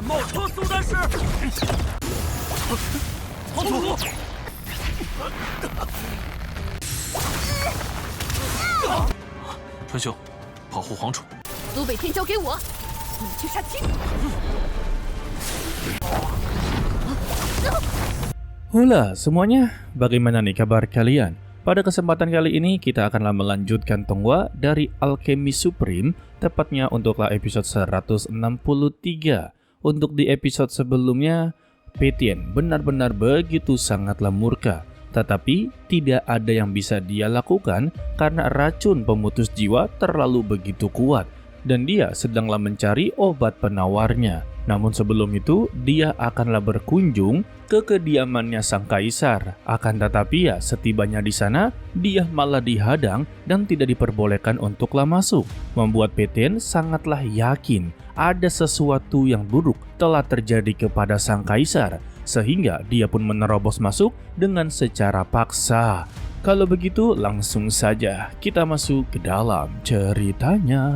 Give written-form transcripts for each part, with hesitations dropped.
冒充苏丹师，皇主，春兄，保护皇储。苏北天交给我，你去杀青。Hula semuanya, bagaimana nih kabar kalian? Pada kesempatan kali ini kita akanlah melanjutkan Tonghua dari Alchemy Supreme, tepatnya untuklah episode 163. Untuk di episode sebelumnya, Petien benar-benar begitu sangatlah murka. Tetapi tidak ada yang bisa dia lakukan karena racun pemutus jiwa terlalu begitu kuat. Dan dia sedanglah mencari obat penawarnya. Namun sebelum itu, dia akanlah berkunjung ke kediamannya sang kaisar. Akan tetapi ya, setibanya di sana, dia malah dihadang dan tidak diperbolehkan untuklah masuk. Membuat Petien sangatlah yakin ada sesuatu yang buruk telah terjadi kepada sang kaisar. Sehingga dia pun menerobos masuk dengan secara paksa. Kalau begitu, langsung saja kita masuk ke dalam ceritanya.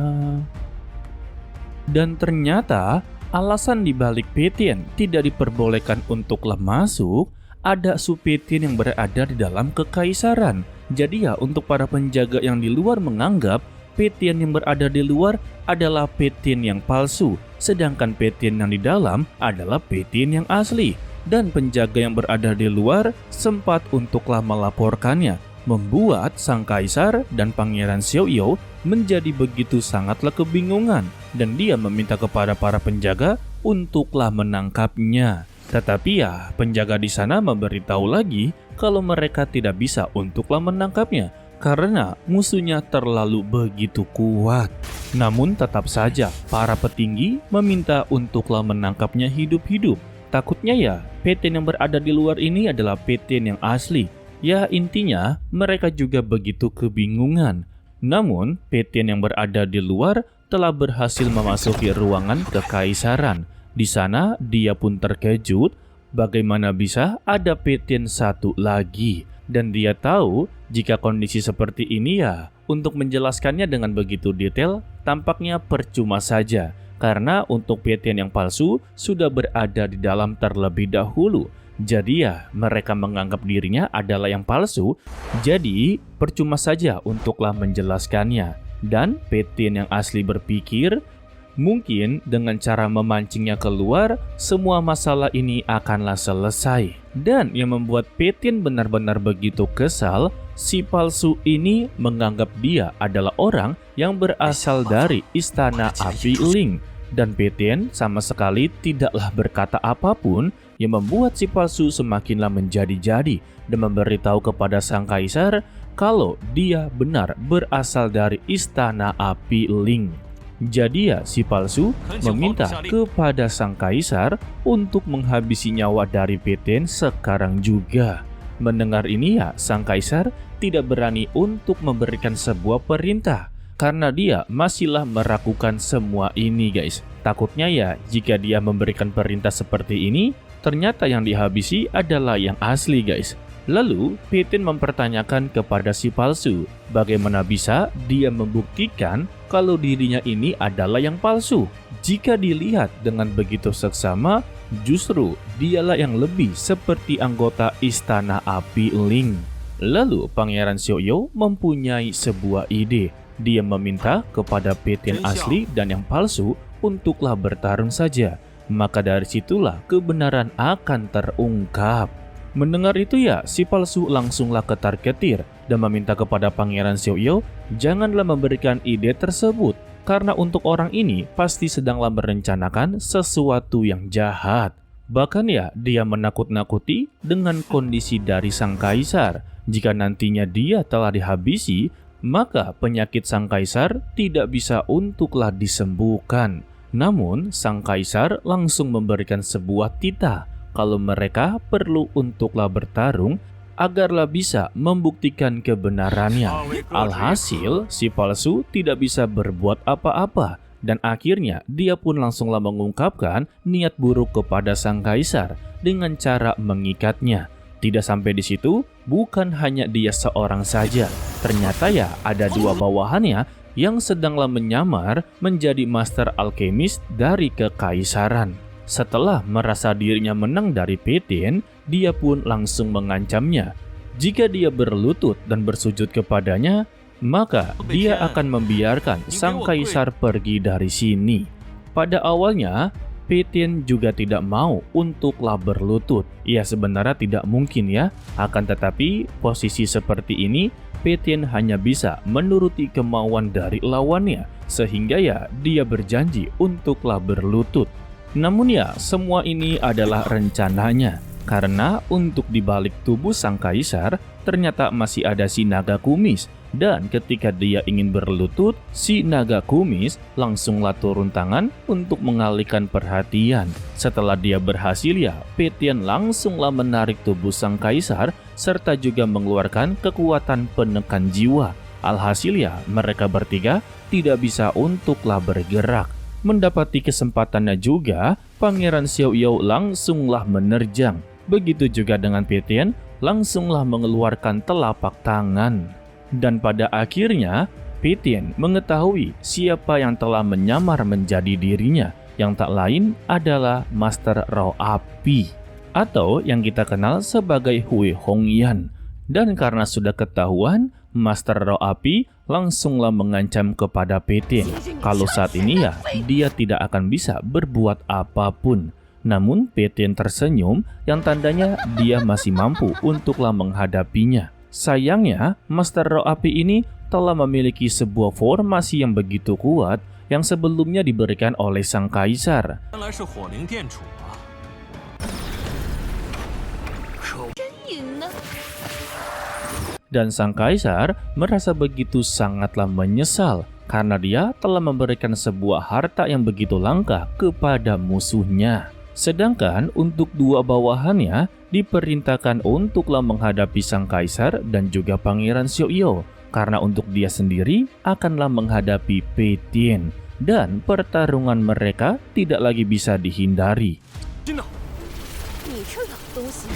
Dan ternyata alasan dibalik Petien tidak diperbolehkan untuklah masuk, ada Supetien yang berada di dalam kekaisaran. Jadi ya, untuk para penjaga yang di luar menganggap Petien yang berada di luar adalah Petien yang palsu, sedangkan Petien yang di dalam adalah Petien yang asli. Dan penjaga yang berada di luar sempat untuklah melaporkannya, membuat sang kaisar dan pangeran Xiaoyou menjadi begitu sangatlah kebingungan, dan dia meminta kepada para penjaga untuklah menangkapnya. Tetapi ya, penjaga di sana memberitahu lagi kalau mereka tidak bisa untuklah menangkapnya karena musuhnya terlalu begitu kuat. Namun tetap saja para petinggi meminta untuklah menangkapnya hidup-hidup. Takutnya ya, Petien yang berada di luar ini adalah Petien yang asli. Ya intinya mereka juga begitu kebingungan. Namun Petien yang berada di luar telah berhasil memasuki ruangan kekaisaran. Di sana dia pun terkejut bagaimana bisa ada Petien satu lagi. Dan dia tahu jika kondisi seperti ini ya, untuk menjelaskannya dengan begitu detail tampaknya percuma saja. Karena untuk Petien yang palsu sudah berada di dalam terlebih dahulu. Jadi ya, mereka menganggap dirinya adalah yang palsu, jadi percuma saja untuklah menjelaskannya. Dan Petien yang asli berpikir, mungkin dengan cara memancingnya keluar, semua masalah ini akanlah selesai. Dan yang membuat Petien benar-benar begitu kesal, si palsu ini menganggap dia adalah orang yang berasal dari Istana Api Ling. Dan Petien sama sekali tidaklah berkata apapun yang membuat si palsu semakinlah menjadi-jadi dan memberitahu kepada sang kaisar kalau dia benar berasal dari Istana Api Ling. Jadi ya, si palsu meminta kepada sang kaisar untuk menghabisi nyawa dari Petien sekarang juga. Mendengar ini ya, sang kaisar tidak berani untuk memberikan sebuah perintah. Karena dia masihlah meragukan semua ini guys. Takutnya ya jika dia memberikan perintah seperti ini, ternyata yang dihabisi adalah yang asli guys. Lalu Petien mempertanyakan kepada si palsu, bagaimana bisa dia membuktikan kalau dirinya ini adalah yang palsu. Jika dilihat dengan begitu seksama, justru dialah yang lebih seperti anggota Istana Api Ling. Lalu Pangeran Xiaoyou mempunyai sebuah ide. Dia meminta kepada Petien asli dan yang palsu untuklah bertarung saja. Maka dari situlah kebenaran akan terungkap. Mendengar itu ya, si palsu langsunglah ketar-ketir dan meminta kepada Pangeran Xiaoyou janganlah memberikan ide tersebut. Karena untuk orang ini pasti sedanglah merencanakan sesuatu yang jahat. Bahkan ya, dia menakut-nakuti dengan kondisi dari sang kaisar. Jika nantinya dia telah dihabisi, maka penyakit sang kaisar tidak bisa untuklah disembuhkan. Namun sang kaisar langsung memberikan sebuah titah kalau mereka perlu untuklah bertarung agarlah bisa membuktikan kebenarannya. Alhasil si palsu tidak bisa berbuat apa-apa dan akhirnya dia pun langsunglah mengungkapkan niat buruk kepada sang kaisar dengan cara mengikatnya. Tidak sampai di situ, bukan hanya dia seorang saja. Ternyata ya ada dua bawahannya yang sedanglah menyamar menjadi master alkemis dari kekaisaran. Setelah merasa dirinya menang dari Peitian, dia pun langsung mengancamnya. Jika dia berlutut dan bersujud kepadanya, maka dia akan membiarkan sang kaisar pergi dari sini. Pada awalnya, Peitian juga tidak mau untuklah berlutut. Ya sebenarnya tidak mungkin ya, akan tetapi posisi seperti ini Peitian hanya bisa menuruti kemauan dari lawannya, sehingga ya dia berjanji untuklah berlutut. Namun ya semua ini adalah rencananya, karena untuk di balik tubuh sang kaisar ternyata masih ada si naga kumis. Dan ketika dia ingin berlutut, si naga kumis langsunglah turun tangan untuk mengalihkan perhatian. Setelah dia berhasil ya, Peitian langsunglah menarik tubuh sang kaisar serta juga mengeluarkan kekuatan penekan jiwa. Alhasil ya, mereka bertiga tidak bisa untuklah bergerak. Mendapati kesempatannya juga, Pangeran Xiao Yao langsunglah menerjang. Begitu juga dengan Peitian, langsunglah mengeluarkan telapak tangan. Dan pada akhirnya, Peitian mengetahui siapa yang telah menyamar menjadi dirinya, yang tak lain adalah Master Roh Api, atau yang kita kenal sebagai Hui Hongyan. Dan karena sudah ketahuan, Master Roh Api langsunglah mengancam kepada Peitian kalau saat ini ya dia tidak akan bisa berbuat apapun. Namun Peitian tersenyum yang tandanya dia masih mampu untuklah menghadapinya. Sayangnya, Master Roh Api ini telah memiliki sebuah formasi yang begitu kuat yang sebelumnya diberikan oleh sang kaisar. 原来是火灵殿主啊！ Dan sang kaisar merasa begitu sangatlah menyesal karena dia telah memberikan sebuah harta yang begitu langka kepada musuhnya. Sedangkan untuk dua bawahannya diperintahkan untuklah menghadapi sang kaisar dan juga Pangeran Xiao Yao, karena untuk dia sendiri akanlah menghadapi Peitian dan pertarungan mereka tidak lagi bisa dihindari. 真的， 你这老东西！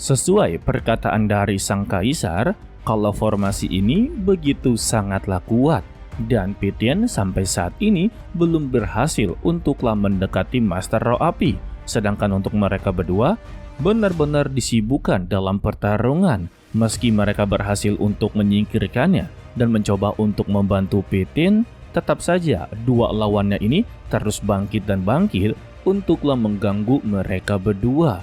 Sesuai perkataan dari sang kaisar, kalau formasi ini begitu sangatlah kuat. Dan Peitian sampai saat ini belum berhasil untuklah mendekati Master Roh Api. Sedangkan untuk mereka berdua benar-benar disibukkan dalam pertarungan. Meski mereka berhasil untuk menyingkirkannya dan mencoba untuk membantu Peitian, tetap saja dua lawannya ini terus bangkit dan bangkit untuklah mengganggu mereka berdua.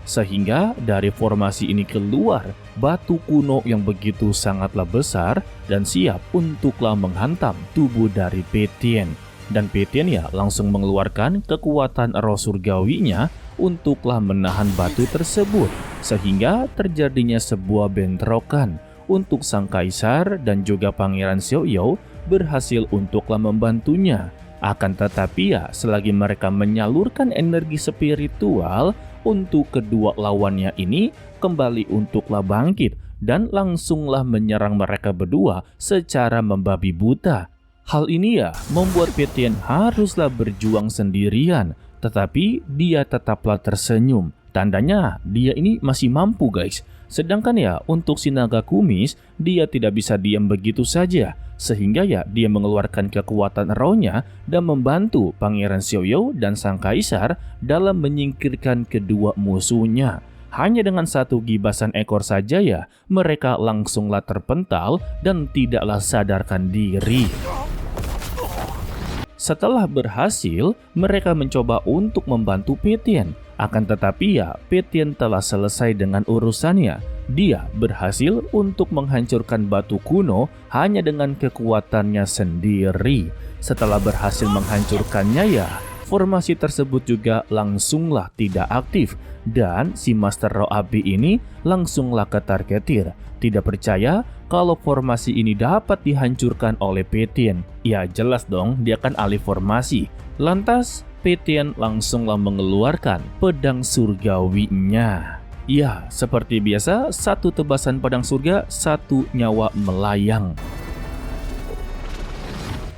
Sehingga dari formasi ini keluar batu kuno yang begitu sangatlah besar dan siap untuklah menghantam tubuh dari Peitian. Dan Peitian ya langsung mengeluarkan kekuatan roh surgawinya untuklah menahan batu tersebut. Sehingga terjadinya sebuah bentrokan. Untuk sang kaisar dan juga Pangeran Xiao Yao berhasil untuklah membantunya. Akan tetapi ya selagi mereka menyalurkan energi spiritual, untuk kedua lawannya ini kembali untuklah bangkit dan langsunglah menyerang mereka berdua secara membabi buta. Hal ini ya membuat Peitian haruslah berjuang sendirian, tetapi dia tetaplah tersenyum. Tandanya dia ini masih mampu guys. Sedangkan ya untuk si naga kumis dia tidak bisa diam begitu saja. Sehingga ya dia mengeluarkan kekuatan rohnya dan membantu Pangeran Xiao Yao dan sang kaisar dalam menyingkirkan kedua musuhnya. Hanya dengan satu gibasan ekor saja ya mereka langsunglah terpental dan tidaklah sadarkan diri. Setelah berhasil, mereka mencoba untuk membantu Peitian. Akan tetapi ya, Peitian telah selesai dengan urusannya. Dia berhasil untuk menghancurkan batu kuno hanya dengan kekuatannya sendiri. Setelah berhasil menghancurkannya ya, formasi tersebut juga langsunglah tidak aktif. Dan si Master Roh Api ini langsunglah ketar-ketir. Tidak percaya kalau formasi ini dapat dihancurkan oleh Peitian. Ya jelas dong, dia kan alih formasi. Lantas Peitian langsunglah mengeluarkan pedang surgawinya. Ya, seperti biasa, satu tebasan pedang surga, satu nyawa melayang.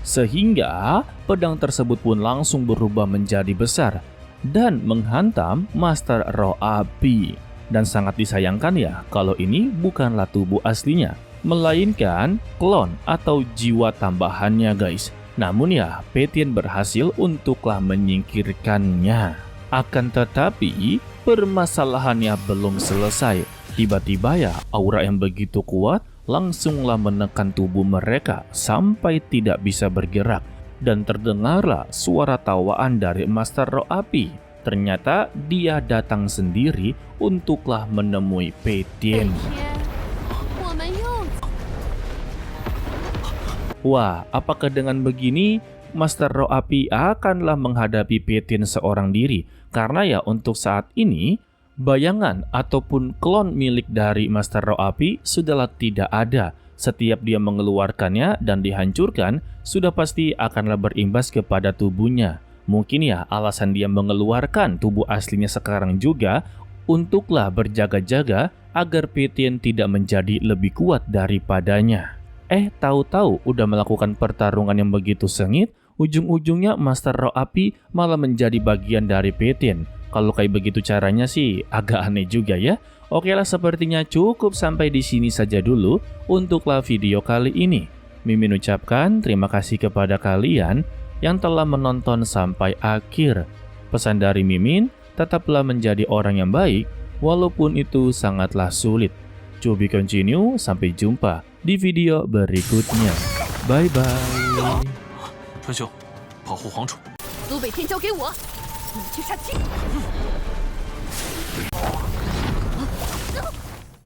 Sehingga pedang tersebut pun langsung berubah menjadi besar dan menghantam Master Roh Api. Dan sangat disayangkan ya, kalau ini bukanlah tubuh aslinya, melainkan klon atau jiwa tambahannya guys. Namun ya, Peitian berhasil untuklah menyingkirkannya. Akan tetapi, permasalahannya belum selesai. Tiba-tiba ya, aura yang begitu kuat langsunglah menekan tubuh mereka sampai tidak bisa bergerak. Dan terdengarlah suara tawaan dari Master Roh Api. Ternyata dia datang sendiri untuklah menemui Peitian. 我们又 Wah, apakah dengan begini Master Roh Api akanlah menghadapi Peitian seorang diri? Karena ya untuk saat ini bayangan ataupun klon milik dari Master Roh Api sudahlah tidak ada. Setiap dia mengeluarkannya dan dihancurkan, sudah pasti akanlah berimbas kepada tubuhnya. Mungkin ya alasan dia mengeluarkan tubuh aslinya sekarang juga untuklah berjaga-jaga agar Peitian tidak menjadi lebih kuat daripadanya. Tahu-tahu udah melakukan pertarungan yang begitu sengit, ujung-ujungnya Master Roh Api malah menjadi bagian dari Peitian. Kalau kayak begitu caranya sih agak aneh juga ya. Oke lah, sepertinya cukup sampai di sini saja dulu untuklah video kali ini. Mimin ucapkan terima kasih kepada kalian yang telah menonton sampai akhir. Pesan dari Mimin, tetaplah menjadi orang yang baik walaupun itu sangatlah sulit. To be continue, sampai jumpa di video berikutnya. Bye bye. 春兄，保护皇储。苏北天交给我，你去杀鸡。